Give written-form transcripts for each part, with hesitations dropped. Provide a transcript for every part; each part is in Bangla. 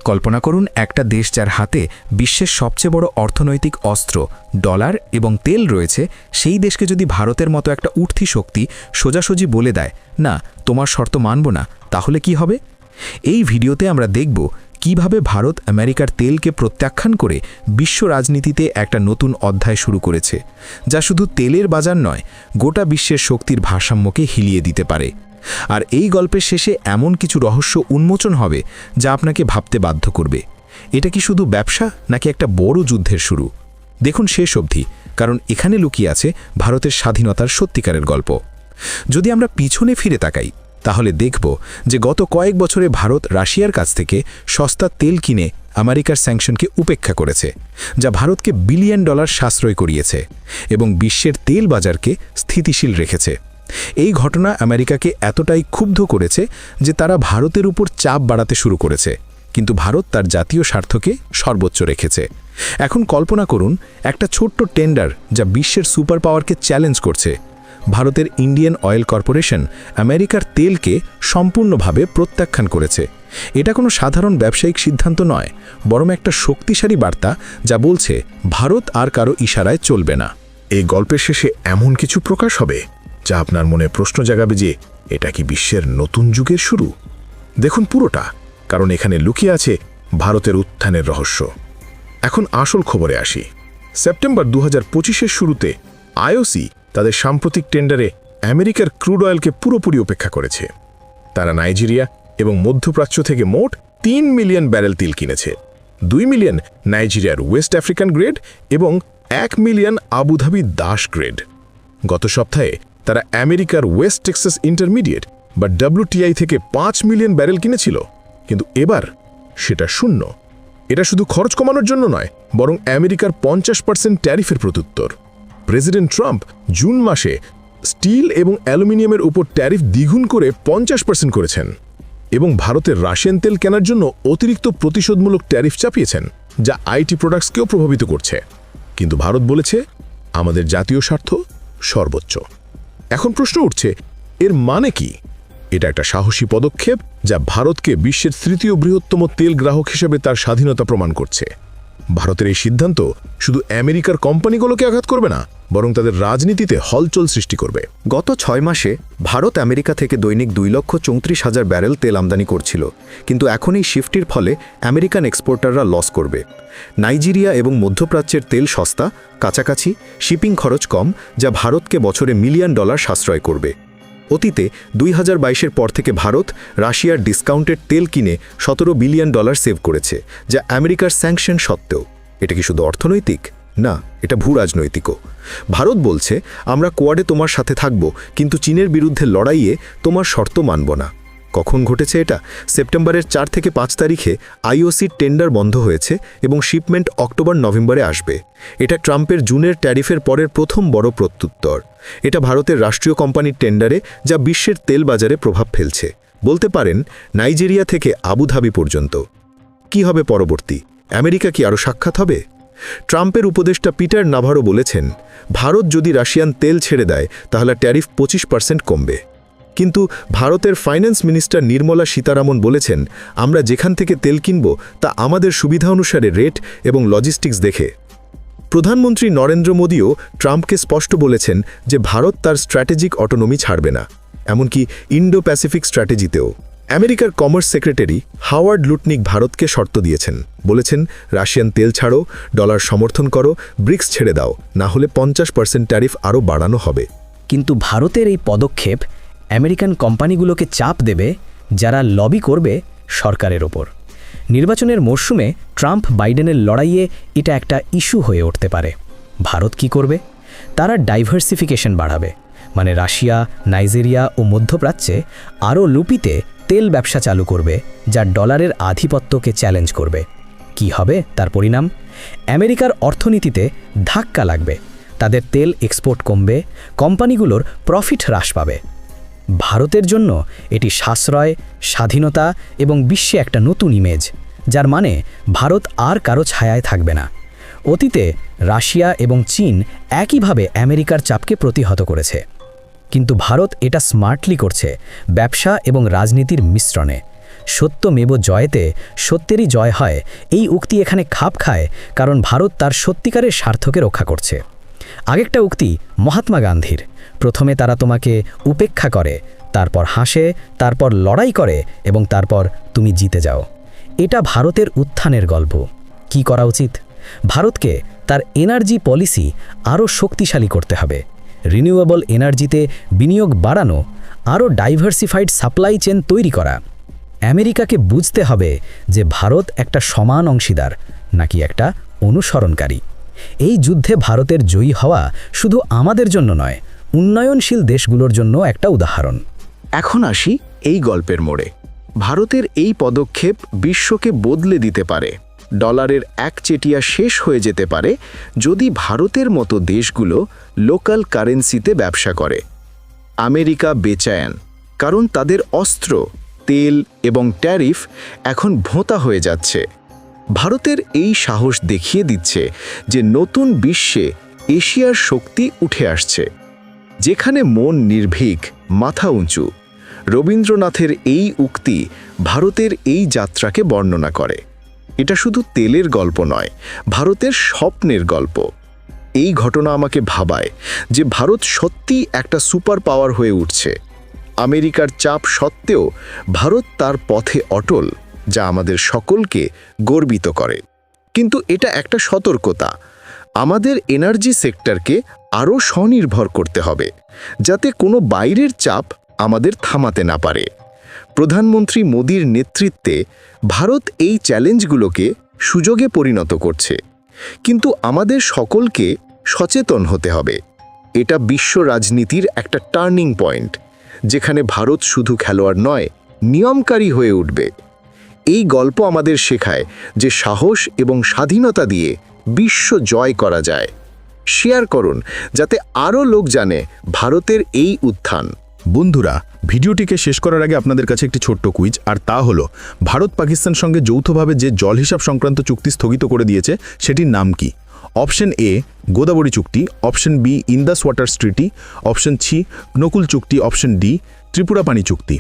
কল্পনা করুন একটা দেশ যার হাতে বিশ্বের সবচেয়ে বড় অর্থনৈতিক অস্ত্র ডলার এবং তেল রয়েছে, সেই দেশকে যদি ভারতের মতো একটা উঠতি শক্তি সোজাসুজি বলে দেয়, না তোমার শর্ত মানব না, তাহলে কি হবে? এই ভিডিওতে আমরা দেখব কিভাবে ভারত আমেরিকার তেলকে প্রত্যাখ্যান করে বিশ্ব রাজনীতিতে একটা নতুন অধ্যায় শুরু করেছে, যা শুধু তেলের বাজার নয়, গোটা বিশ্বের শক্তির ভারসাম্যকে হিলিয়ে দিতে পারে। আর এই গল্পের শেষে এমন কিছু রহস্য উন্মোচন হবে যা আপনাকে ভাবতে বাধ্য করবে, এটা কি শুধু ব্যবসা নাকি একটা বড় যুদ্ধের শুরু? দেখুন শেষ অবধি, কারণ এখানে লুকিয়ে আছে ভারতের স্বাধীনতার সত্যিকারের গল্প। যদি আমরা পিছনে ফিরে তাকাই, তাহলে দেখব যে গত কয়েক বছরে ভারত রাশিয়ার কাছ থেকে সস্তা তেল কিনে আমেরিকার স্যাংশনকে উপেক্ষা করেছে, যা ভারতকে বিলিয়ন ডলার সাশ্রয় করিয়েছে এবং বিশ্বের তেল বাজারকে স্থিতিশীল রেখেছে। এই ঘটনা আমেরিকাকে এতটাই ক্ষুব্ধ করেছে যে তারা ভারতের উপর চাপ বাড়াতে শুরু করেছে, কিন্তু ভারত তার জাতীয় স্বার্থকে সর্বোচ্চ রেখেছে। এখন কল্পনা করুন একটা ছোট্ট টেন্ডার যা বিশ্বের সুপার পাওয়ারকে চ্যালেঞ্জ করছে। ভারতের ইন্ডিয়ান অয়েল কর্পোরেশন আমেরিকার তেলকে সম্পূর্ণভাবে প্রত্যাখ্যান করেছে। এটা কোনো সাধারণ ব্যবসায়িক সিদ্ধান্ত নয়, বরং একটা শক্তিশালী বার্তা যা বলছে ভারত আর কারো ইশারায় চলবে না। এই গল্পের শেষে এমন কিছু প্রকাশ হবে যা আপনার মনে প্রশ্ন জাগাবে যে এটা কি বিশ্বের নতুন যুগের শুরু? দেখুন পুরোটা, কারণ এখানে লুকিয়ে আছে ভারতের উত্থানের রহস্য। এখন আসল খবরে আসি। সেপ্টেম্বর 2025-এর শুরুতে আইওসি তাদের সাম্প্রতিক টেন্ডারে আমেরিকার ক্রুড অয়েলকে পুরোপুরি উপেক্ষা করেছে। তারা নাইজেরিয়া এবং মধ্যপ্রাচ্য থেকে মোট 3 মিলিয়ন ব্যারেল তেল কিনেছে। 2 মিলিয়ন নাইজেরিয়ার ওয়েস্ট আফ্রিকান গ্রেড এবং 1 মিলিয়ন আবুধাবি দাস গ্রেড। গত সপ্তাহে তারা আমেরিকার ওয়েস্ট টেক্সাস ইন্টারমিডিয়েট বা WTI থেকে 5 মিলিয়ন ব্যারেল কিনেছিল, কিন্তু এবার সেটা শূন্য। এটা শুধু খরচ কমানোর জন্য নয়, বরং আমেরিকার 50% ট্যারিফের প্রত্যুত্তর। প্রেসিডেন্ট ট্রাম্প জুন মাসে স্টিল এবং অ্যালুমিনিয়ামের উপর ট্যারিফ দ্বিগুণ করে 50% করেছেন এবং ভারতের রাশিয়ান তেল কেনার জন্য অতিরিক্ত প্রতিশোধমূলক ট্যারিফ চাপিয়েছেন, যা আইটি প্রোডাক্টসকেও প্রভাবিত করছে। কিন্তু ভারত বলেছে আমাদের জাতীয় স্বার্থ সর্বোচ্চ। এখন প্রশ্ন উঠছে, এর মানে কি? এটা একটা সাহসী পদক্ষেপ যা ভারতকে বিশ্বের তৃতীয় বৃহত্তম তেল গ্রাহক হিসেবে তার স্বাধীনতা প্রমাণ করছে। ভারতের এই সিদ্ধান্ত শুধু আমেরিকার কোম্পানিগুলোকে আঘাত করবে না, বরং তাদের রাজনীতিতে হলচল সৃষ্টি করবে। গত 6 মাসে ভারত আমেরিকা থেকে দৈনিক 2,34,000 ব্যারেল তেল আমদানি করছিল, কিন্তু এখন এই শিফটের ফলে আমেরিকান এক্সপোর্টাররা লস করবে। নাইজেরিয়া এবং মধ্যপ্রাচ্যের তেল সস্তা, কাছাকাছি, শিপিং খরচ কম, যা ভারতকে বছরে মিলিয়ন ডলার সাশ্রয় করবে। অতীতে 2022-এর পর থেকে ভারত রাশিয়ার ডিসকাউন্টেড তেল কিনে 17 বিলিয়ন ডলার সেভ করেছে, যা আমেরিকার স্যাংশন সত্ত্বেও। এটা কি শুধু অর্থনৈতিক? না, এটা ভূরাজনৈতিকও। ভারত বলছে আমরা কোয়াডে তোমার সাথে থাকব, কিন্তু চীনের বিরুদ্ধে লড়াইয়ে তোমার শর্ত মানব না। কখন ঘটেছে এটা? সেপ্টেম্বরের 4 থেকে 5 তারিখে আইওসির টেন্ডার বন্ধ হয়েছে এবং শিপমেন্ট অক্টোবর-নভেম্বরে আসবে। এটা ট্রাম্পের জুনের ট্যারিফের পরের প্রথম বড় প্রত্যুত্তর। এটা ভারতের রাষ্ট্রীয় কোম্পানির টেন্ডারে, যা বিশ্বের তেল বাজারে প্রভাব ফেলছে, বলতে পারেন নাইজেরিয়া থেকে আবুধাবি পর্যন্ত। কি হবে পরবর্তী? আমেরিকা কি আরও সাক্ষাৎ হবে? ট্রাম্পের উপদেষ্টা পিটার নাভারো বলেছেন, ভারত যদি রাশিয়ান তেল ছেড়ে দেয় তাহলে ট্যারিফ 25% কমবে। কিন্তু ভারতের ফাইন্যান্স মিনিস্টার নির্মলা সীতারামন বলেছেন, আমরা যেখান থেকে তেল কিনব তা আমাদের সুবিধা অনুসারে রেট এবং লজিস্টিক্স দেখে। প্রধানমন্ত্রী নরেন্দ্র মোদীও ট্রাম্পকে স্পষ্ট বলেছেন যে ভারত তার স্ট্র্যাটেজিক অটোনমি ছাড়বে না, এমনকি ইন্ডো প্যাসিফিক স্ট্র্যাটেজিতেও। আমেরিকার কমার্স সেক্রেটারি হাওয়ার্ড লুটনিক ভারতকে শর্ত দিয়েছেন, বলেছেন রাশিয়ান তেল ছাড়ো, ডলার সমর্থন করো, ব্রিক্স ছেড়ে দাও, না হলে 50% ট্যারিফ আরও বাড়ানো হবে। কিন্তু ভারতের এই পদক্ষেপ আমেরিকান কোম্পানিগুলোকে চাপ দেবে, যারা লবি করবে সরকারের ওপর। নির্বাচনের মরশুমে ট্রাম্প বাইডেনের লড়াইয়ে এটা একটা ইস্যু হয়ে উঠতে পারে। ভারত কি করবে? তারা ডাইভার্সিফিকেশন বাড়াবে, মানে রাশিয়া, নাইজেরিয়া ও মধ্যপ্রাচ্যে আরও লুপিতে তেল ব্যবসা চালু করবে, যা ডলারের আধিপত্যকে চ্যালেঞ্জ করবে। কি হবে তার পরিণাম? আমেরিকার অর্থনীতিতে ধাক্কা লাগবে, তাদের তেল এক্সপোর্ট কমবে, কোম্পানিগুলোর প্রফিট হ্রাস পাবে। ভারতের জন্য এটি সাশ্রয়, স্বাধীনতা এবং বিশ্বে একটা নতুন ইমেজ, যার মানে ভারত আর কারো ছায়ায় থাকবে না। অতীতে রাশিয়া এবং চীন একইভাবে আমেরিকার চাপকে প্রতিহত করেছে, কিন্তু ভারত এটা স্মার্টলি করছে ব্যবসা এবং রাজনীতির মিশ্রণে। সত্যমেব জয়তে, সত্যেরই জয় হয়, এই উক্তি এখানে খাপ খায়, কারণ ভারত তার সত্যিকারের স্বার্থকে রক্ষা করছে। আরেকটা উক্তি মহাত্মা গান্ধীর, প্রথমে তারা তোমাকে উপেক্ষা করে, তারপর হাসে, তারপর লড়াই করে এবং তারপর তুমি জিতে যাও। এটা ভারতের উত্থানের গল্প। কি করা উচিত? ভারতকে তার এনার্জি পলিসি আরও শক্তিশালী করতে হবে, রিনিউয়েবল এনার্জিতে বিনিয়োগ বাড়ানো, আরও ডাইভার্সিফাইড সাপ্লাই চেন তৈরি করা। আমেরিকাকে বুঝতে হবে যে ভারত একটা সমান অংশীদার নাকি একটা অনুসরণকারী। এই যুদ্ধে ভারতের জয়ী হওয়া শুধু আমাদের জন্য নয়, উন্নয়নশীল দেশগুলোর জন্য একটা উদাহরণ। এখন আসি এই গল্পের মোড়ে। ভারতের এই পদক্ষেপ বিশ্বকে বদলে দিতে পারে। ডলারের একচেটিয়া শেষ হয়ে যেতে পারে যদি ভারতের মতো দেশগুলো লোকাল কারেন্সিতে ব্যবসা করে। আমেরিকা বেচায়ান, কারণ তাদের অস্ত্র, তেল এবং ট্যারিফ এখন ভোঁতা হয়ে যাচ্ছে। ভারতের এই সাহস দেখিয়ে দিচ্ছে যে নতুন বিশ্বে এশিয়ার শক্তি উঠে আসছে, যেখানে মন নির্ভীক, মাথা উঁচু। রবীন্দ্রনাথের এই উক্তি ভারতের এই যাত্রাকে বর্ণনা করে। এটা শুধু তেলের গল্প নয়, ভারতের স্বপ্নের গল্প। এই ঘটনা আমাকে ভাবায় যে ভারত সত্যিই একটা সুপার পাওয়ার হয়ে উঠছে। আমেরিকার চাপ সত্ত্বেও ভারত তার পথে অটল, যা আমাদের সকলকে গর্বিত করে। কিন্তু এটা একটা সতর্কতা, আমাদের এনার্জি সেক্টরকে আরও স্বনির্ভর করতে হবে, যাতে কোনো বাইরের চাপ আমাদের থামাতে না পারে। প্রধানমন্ত্রী মোদির নেতৃত্বে ভারত এই চ্যালেঞ্জগুলোকে সুযোগে পরিণত করছে, কিন্তু আমাদের সকলকে সচেতন হতে হবে। এটা বিশ্ব রাজনীতির একটা টার্নিং পয়েন্ট, যেখানে ভারত শুধু খেলোয়াড় নয়, নিয়মকারী হয়ে উঠবে। এই গল্প আমাদের শেখায় যে সাহস এবং স্বাধীনতা দিয়ে বিশ্ব জয় করা যায়। শেয়ার করুন যাতে আরও লোক জানে ভারতের এই উত্থান। বন্ধুরা, ভিডিওটিকে শেষ করার আগে আপনাদের কাছে একটি ছোট্ট কুইজ, আর তা হলো ভারত পাকিস্তান সঙ্গে যৌথভাবে যে জল হিসাব সংক্রান্ত চুক্তি স্থগিত করে দিয়েছে সেটির নাম কি? অপশন এ গোদাবরী চুক্তি, option B Indus water treaty, option C Nakul চুক্তি, অপশন ডি ত্রিপুরা পানি চুক্তি।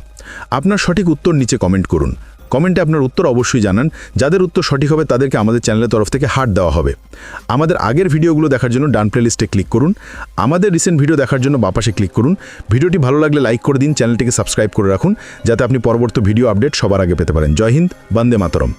আপনার সঠিক উত্তর নিচে কমেন্ট করুন। কমেন্টে আপনার উত্তর অবশ্যই জানান। যাদের উত্তর সঠিক হবে তাদেরকে আমাদের চ্যানেলের তরফ থেকে হার্ট দেওয়া হবে। আমাদের আগের ভিডিওগুলো দেখার জন্য ডান প্লেলিস্টে ক্লিক করুন। আমাদের রিসেন্ট ভিডিও দেখার জন্য বাপাশে ক্লিক করুন। ভিডিওটি ভালো লাগলে লাইক করে দিন, চ্যানেলটিকে সাবস্ক্রাইব করে রাখুন যাতে আপনি পরবর্তী ভিডিও আপডেট সবার আগে পেতে পারেন। জয় হিন্দ, বন্দে মাতরম।